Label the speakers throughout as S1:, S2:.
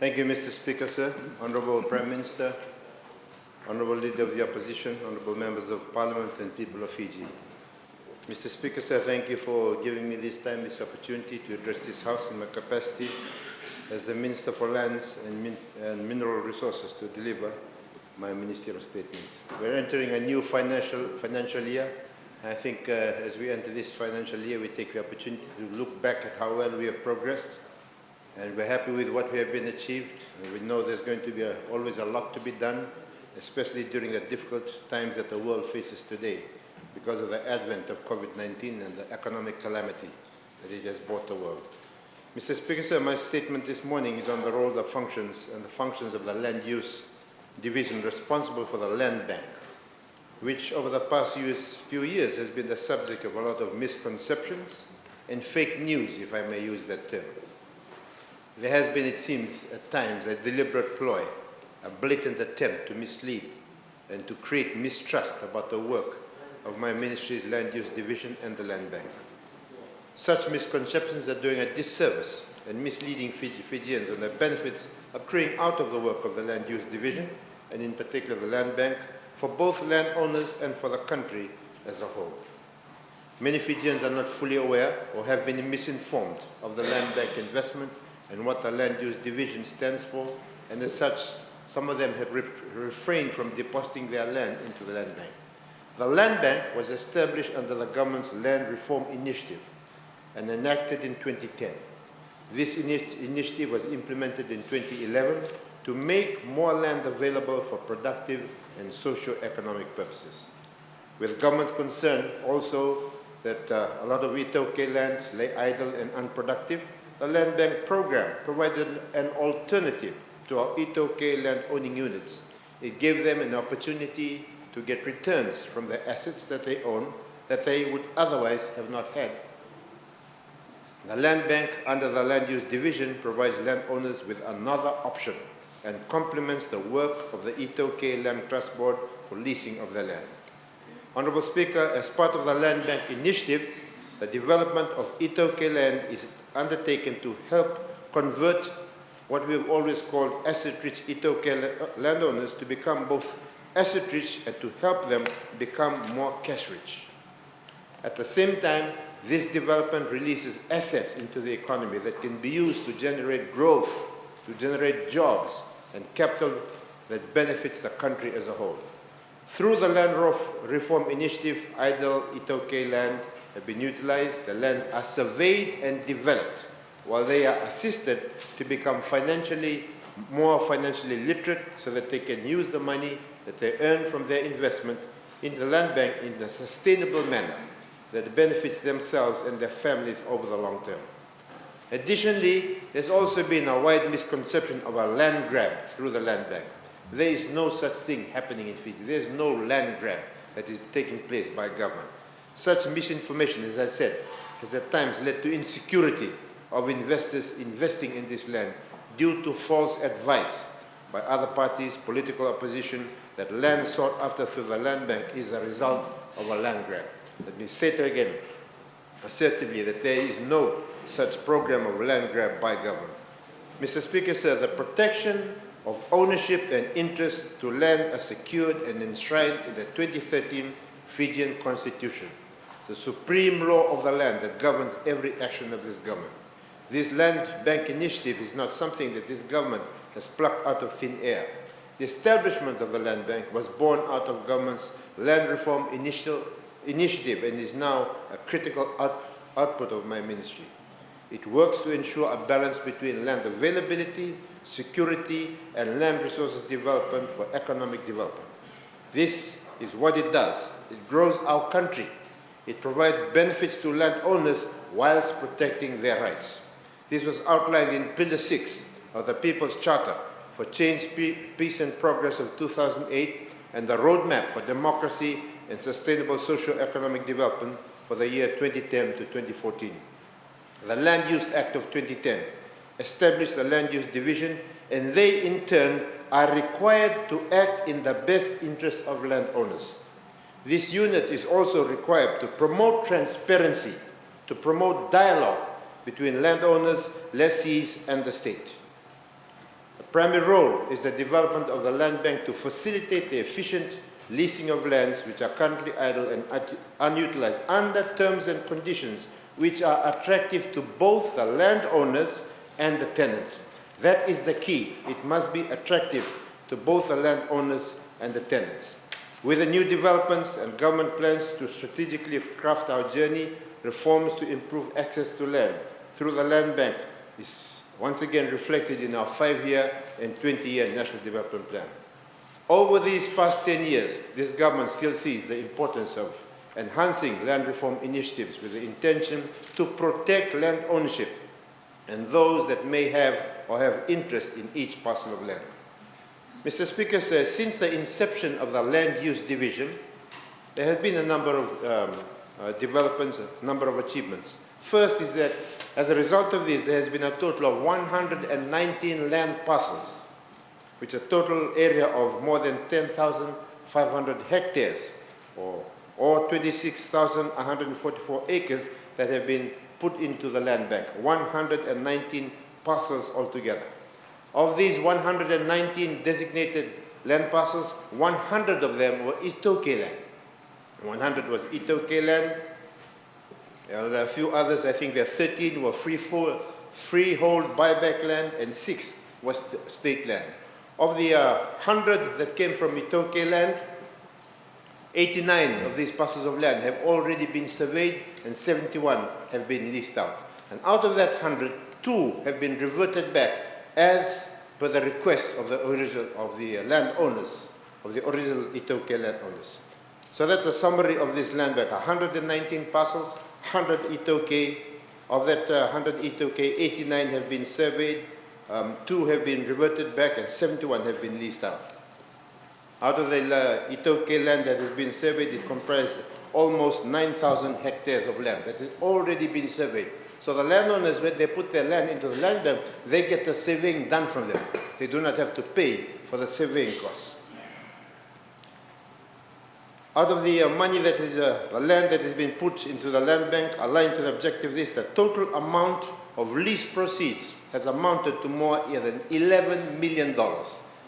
S1: Thank you, Mr. Speaker, sir. Honorable Prime Minister, Honorable Leader of the Opposition, Honorable Members of Parliament and people of Fiji. Mr. Speaker, sir, thank you for giving me this time, this opportunity to address this House in my capacity as the Minister for Lands and Mineral Resources to deliver my ministerial statement. We're entering a new financial year. I think as we enter this financial year, we take the opportunity to look back at how well we have progressed, and we're happy with what we have been achieved. And we know there's going to be always a lot to be done, especially during the difficult times that the world faces today because of the advent of COVID-19 and the economic calamity that it has brought the world. Mr. Speaker, sir, my statement this morning is on the role, the functions, and the functions of the Land Use Division responsible for the Land Bank, which over the past few years has been the subject of a lot of misconceptions and fake news, if I may use that term. There has been, it seems, at times, a deliberate ploy, a blatant attempt to mislead and to create mistrust about the work of my ministry's Land Use Division and the Land Bank. Such misconceptions are doing a disservice and misleading Fijians on the benefits accruing out of the work of the Land Use Division, and in particular the Land Bank, for both landowners and for the country as a whole. Many Fijians are not fully aware or have been misinformed of the Land Bank investment and what the Land Use Division stands for, and as such, some of them have refrained from depositing their land into the Land Bank. The Land Bank was established under the government's Land Reform Initiative and enacted in 2010. This initiative was implemented in 2011 to make more land available for productive and socio-economic purposes. With government concern also that a lot of Itoke land lay idle and unproductive, the Land Bank program provided an alternative to our Itoke land owning units. It gave them an opportunity to get returns from the assets that they own that they would otherwise have not had. The Land Bank under the Land Use Division provides landowners with another option and complements the work of the Itoke Land Trust Board for leasing of their land. Honourable Speaker, as part of the Land Bank initiative, the development of Itoke land is undertaken to help convert what we have always called asset-rich Itoke landowners to become both asset-rich and to help them become more cash-rich. At the same time, this development releases assets into the economy that can be used to generate growth, to generate jobs and capital that benefits the country as a whole. Through the Land Reform Initiative, idle Itoke land have been utilized, the lands are surveyed and developed, while they are assisted to become more financially literate so that they can use the money that they earn from their investment in the land bank in a sustainable manner that benefits themselves and their families over the long term. Additionally, there's also been a wide misconception of a land grab through the land bank. There is no such thing happening in Fiji. There's no land grab that is taking place by government. Such misinformation, as I said, has at times led to insecurity of investors investing in this land due to false advice by other parties, political opposition, that land sought after through the land bank is a result of a land grab. Let me say it again, assertively, that there is no such program of land grab by government. Mr. Speaker, sir, the protection of ownership and interest to land are secured and enshrined in the 2013 Fijian Constitution, the supreme law of the land that governs every action of this government. This land bank initiative is not something that this government has plucked out of thin air. The establishment of the land bank was born out of government's land reform initiative and is now a critical output of my ministry. It works to ensure a balance between land availability, security, and land resources development for economic development. This is what it does. It grows our country. It provides benefits to landowners whilst protecting their rights. This was outlined in Pillar 6 of the People's Charter for Change, Peace and Progress of 2008 and the Roadmap for Democracy and Sustainable Socio-Economic Development for the year 2010 to 2014. The Land Use Act of 2010 established the Land Use Division, and they in turn are required to act in the best interest of landowners. This unit is also required to promote transparency, to promote dialogue between landowners, lessees, and the state. primary role is the development of the land bank to facilitate the efficient leasing of lands which are currently idle and unutilized under terms and conditions which are attractive to both the landowners and the tenants. That is the key. It must be attractive to both the landowners and the tenants. With the new developments and government plans to strategically craft our journey, reforms to improve access to land through the land bank is once again reflected in our 5-year and 20-year National Development Plan. Over these past 10 years, this government still sees the importance of enhancing land reform initiatives with the intention to protect land ownership and those that may have or have interest in each parcel of land. Mr. Speaker, since the inception of the Land Use Division, there has been a number of developments, a number of achievements. First is that as a result of this, there has been a total of 119 land parcels, which a total area of more than 10,500 hectares, or 26,144 acres that have been put into the land bank, 119 parcels altogether. Of these 119 designated land parcels, 100 of them were Itoke land. 100 was Itoke land. There are a few others, I think there are 13 were freehold buyback land, and 6 was state land. Of the 100 that came from Itoke land, 89 of these parcels of land have already been surveyed and 71 have been leased out. And out of that 100, 2 have been reverted back as per the request of the landowners, of the original Itoke landowners. So that's a summary of this land bank. 119 parcels, 100 Itoke. Of that 100 Itoke, 89 have been surveyed, 2 have been reverted back, and 71 have been leased out. Out of the Itoke land that has been surveyed, it comprises almost 9,000 hectares of land that has already been surveyed. So the landowners, when they put their land into the land bank, they get the surveying done from them. They do not have to pay for the surveying costs. Out of the money that is the land that has been put into the land bank, aligned to the objective of this, the total amount of lease proceeds has amounted to more than $11 million.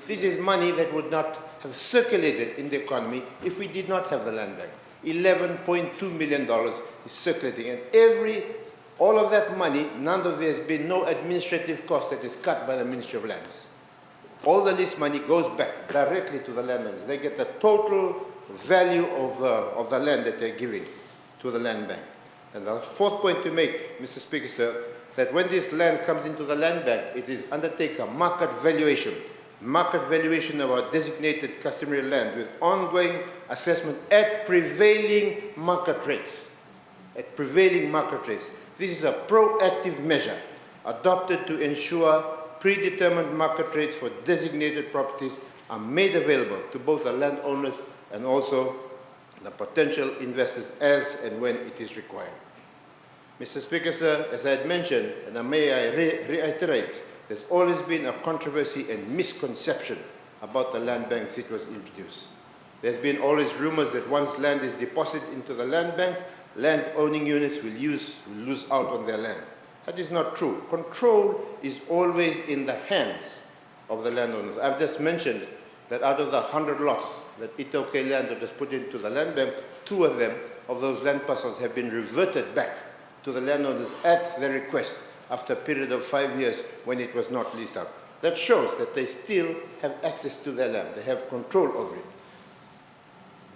S1: This is money that would not have circulated in the economy if we did not have the land bank. $11.2 million is circulating, and all of that money, there has been no administrative cost that is cut by the Ministry of Lands. All the lease money goes back directly to the landowners. They get the total value of the land that they're giving to the land bank. And the fourth point to make, Mr. Speaker, sir, that when this land comes into the land bank, it undertakes a market valuation of our designated customary land with ongoing assessment at prevailing market rates. This is a proactive measure adopted to ensure predetermined market rates for designated properties are made available to both the landowners and also the potential investors as and when it is required. Mr. Speaker, sir, as I had mentioned, and may I reiterate, there's always been a controversy and misconception about the land bank since it was introduced. There's been always rumors that once land is deposited into the land bank, land-owning units will lose out on their land. That is not true. Control is always in the hands of the landowners. I've just mentioned that out of the 100 lots that Itoke land that was put into the land bank, 2 of them, of those land parcels, have been reverted back to the landowners at their request after a period of 5 years when it was not leased out. That shows that they still have access to their land. They have control over it.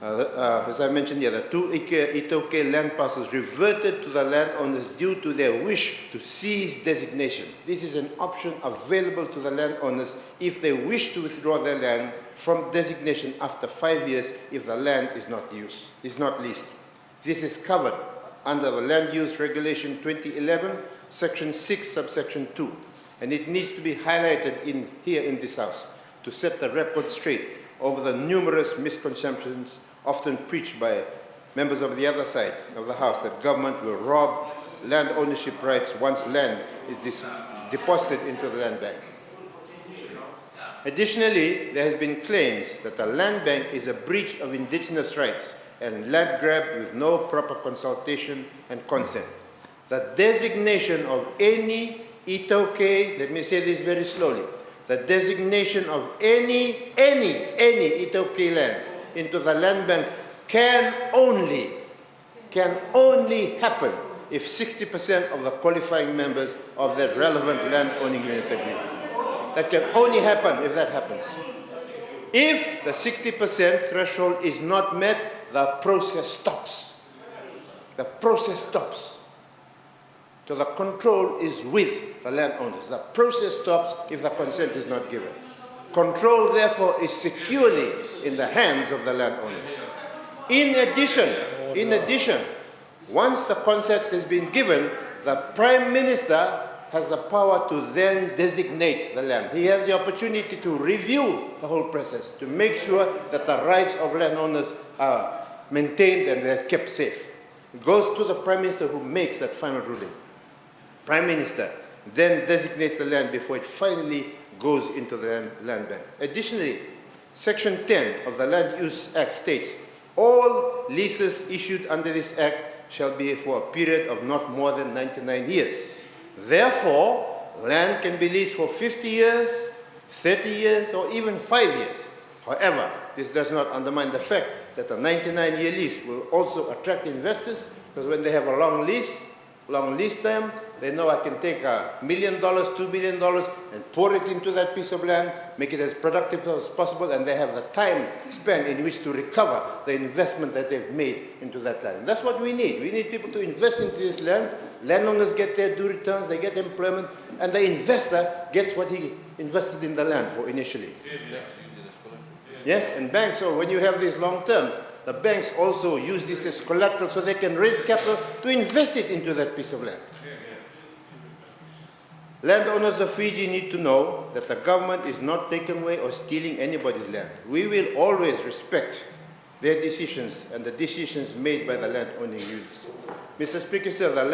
S1: As I mentioned here, the 2 Itoke land parcels reverted to the landowners due to their wish to cease designation. This is an option available to the landowners if they wish to withdraw their land from designation after 5 years if the land is not leased. This is covered under the Land Use Regulation 2011, Section 6, Subsection 2. And it needs to be highlighted here in this House to set the record straight over the numerous misconceptions often preached by members of the other side of the House that government will rob land ownership rights once land is deposited into the land bank. Additionally, there has been claims that the land bank is a breach of indigenous rights and land grab with no proper consultation and consent. The designation of any Itoke, let me say this very slowly, the designation of any Itoke land into the land bank can only happen if 60% of the qualifying members of that relevant land owning unit agree. That can only happen if that happens. If the 60% threshold is not met, the process stops. The process stops. So the control is with the landowners. The process stops if the consent is not given. Control, therefore, is securely in the hands of the landowners. In addition, once the consent has been given, the Prime Minister has the power to then designate the land. He has the opportunity to review the whole process, to make sure that the rights of landowners are maintained and they're kept safe. It goes to the Prime Minister who makes that final ruling. Prime Minister then designates the land before it finally goes into the land bank. Additionally, Section 10 of the Land Use Act states, all leases issued under this Act shall be for a period of not more than 99 years. Therefore, land can be leased for 50 years, 30 years, or even 5 years. However, this does not undermine the fact that a 99-year lease will also attract investors, because when they have a long lease term, they know I can take $1 million, $2 million, and pour it into that piece of land, make it as productive as possible, and they have the time spent in which to recover the investment that they've made into that land. And that's what we need. We need people to invest into this land. Landowners get their due returns, they get employment, and the investor gets what he invested in the land for initially. Yes, and banks, so when you have these long terms, the banks also use this as collateral so they can raise capital to invest it into that piece of land. Landowners of Fiji need to know that the government is not taking away or stealing anybody's land. We will always respect their decisions and the decisions made by the land-owning units. Mr. Speaker, sir, the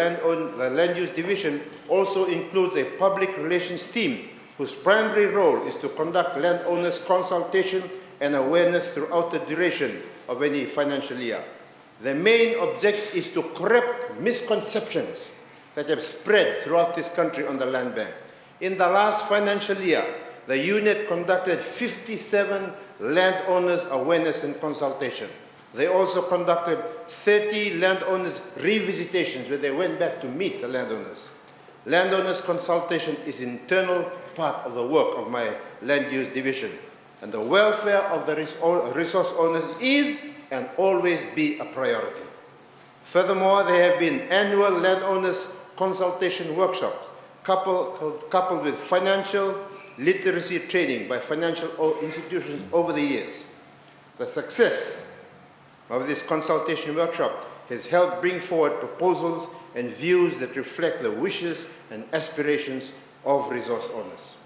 S1: Land Use Division also includes a public relations team whose primary role is to conduct landowners' consultation and awareness throughout the duration of any financial year. The main objective is to correct misconceptions that have spread throughout this country on the land bank. In the last financial year, the unit conducted 57 landowners awareness and consultation. They also conducted 30 landowners revisitations where they went back to meet the landowners. Landowners consultation is an internal part of the work of my land use division. And the welfare of the resource owners is and always be a priority. Furthermore, there have been annual landowners consultation workshops coupled with financial literacy training by financial institutions over the years. The success of this consultation workshop has helped bring forward proposals and views that reflect the wishes and aspirations of resource owners.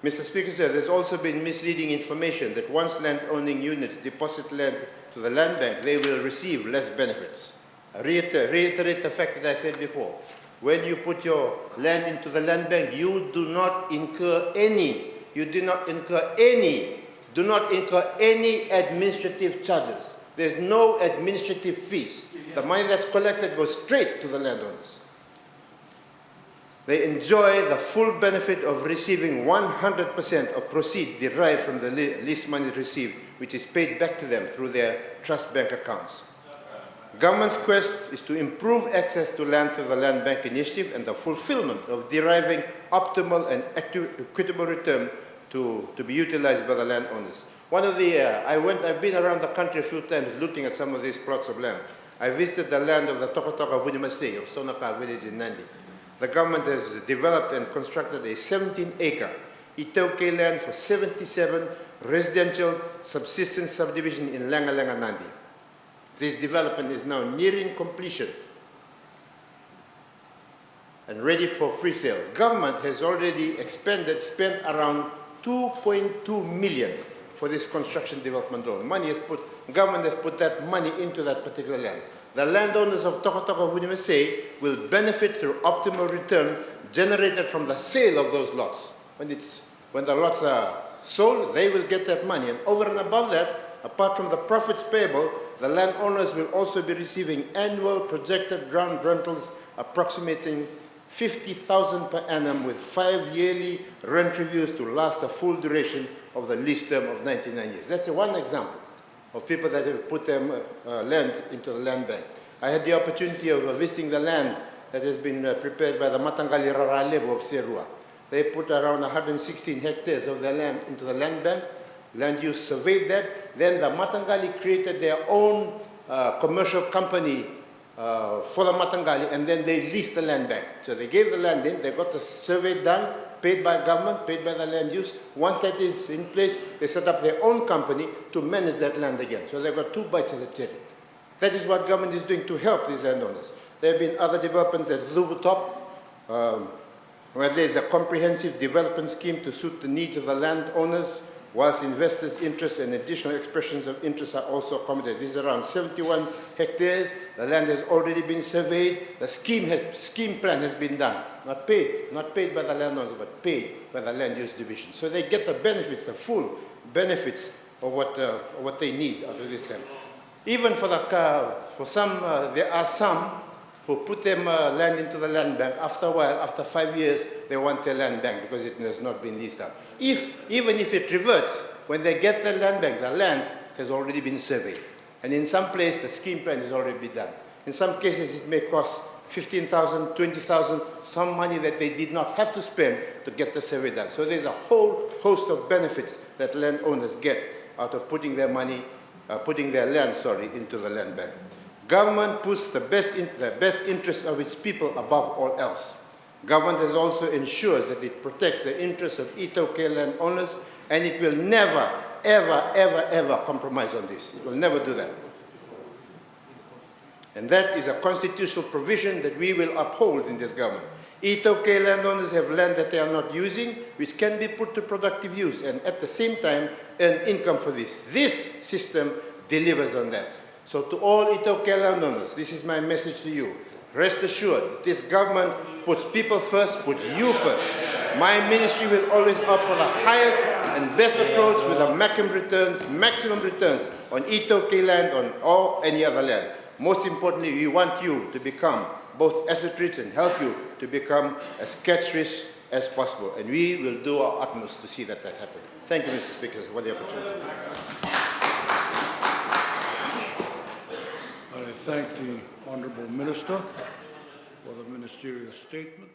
S1: Mr. Speaker, sir, there's also been misleading information that once land-owning units deposit land to the land bank, they will receive less benefits. I reiterate the fact that I said before. When you put your land into the land bank, you do not incur any administrative charges. There's no administrative fees. The money that's collected goes straight to the landowners. They enjoy the full benefit of receiving 100% of proceeds derived from the lease money received, which is paid back to them through their trust bank accounts. Government's quest is to improve access to land through the Land Bank Initiative and the fulfillment of deriving optimal and equitable return to be utilized by the landowners. I've been around the country a few times looking at some of these plots of land. I visited the land of the Tokotoka Bunimase of Sonaka village in Nandi. The government has developed and constructed a 17-acre Itoke land for 77 residential subsistence subdivision in Langalanga, Nandi. This development is now nearing completion and ready for pre-sale. Government has already spent around 2.2 million for this construction development loan. Government has put that money into that particular land. The landowners of Tokotoka Bunimase will benefit through optimal return generated from the sale of those lots. When the lots are sold, they will get that money. And over and above that, apart from the profits payable, the landowners will also be receiving annual projected ground rentals approximating 50,000 per annum with 5 yearly rent reviews to last the full duration of the lease term of 99 years. That's one example of people that have put their land into the land bank. I had the opportunity of visiting the land that has been prepared by the Matangali Raralebo of Serua. They put around 116 hectares of their land into the land bank. Land use surveyed that. Then the Matangali created their own commercial company for the Matangali, and then they leased the land back. So they gave the land in, they got the survey done, paid by government, paid by the land use. Once that is in place, they set up their own company to manage that land again. So they've got 2 bites of the cherry. That is what government is doing to help these landowners. There have been other developments at Lubutop, where there's a comprehensive development scheme to suit the needs of the landowners, whilst investors' interests and additional expressions of interest are also accommodated. This is around 71 hectares. The land has already been surveyed. The scheme plan has been done. Not paid by the landowners, but paid by the land use division. So they get the benefits, the full benefits of what they need out of this land. Even for some, there are some who put them land into the land bank. After a while, after 5 years, they want their land bank because it has not been leased out. Even if it reverts, when they get the land bank, the land has already been surveyed. And in some place, the scheme plan has already been done. In some cases, it may cost 15,000, 20,000, some money that they did not have to spend to get the survey done. So there's a whole host of benefits that landowners get out of putting their money, putting their land, into the land bank. Government puts the best interests of its people above all else. Government has also ensures that it protects the interests of Itoke landowners, and it will never, ever, ever, ever compromise on this. It will never do that. And that is a constitutional provision that we will uphold in this government. Itoke landowners have land that they are not using, which can be put to productive use, and at the same time earn income for this. This system delivers on that. So to all Itoke landowners, this is my message to you. Rest assured, this government puts people first, puts you first. My ministry will always opt for the highest and best approach with the maximum returns on Itoke land or any other land. Most importantly, we want you to become both asset rich and help you to become as catch rich as possible. And we will do our utmost to see that happen. Thank you, Mr. Speaker, for the opportunity.
S2: I thank the Honourable Minister for the ministerial statement.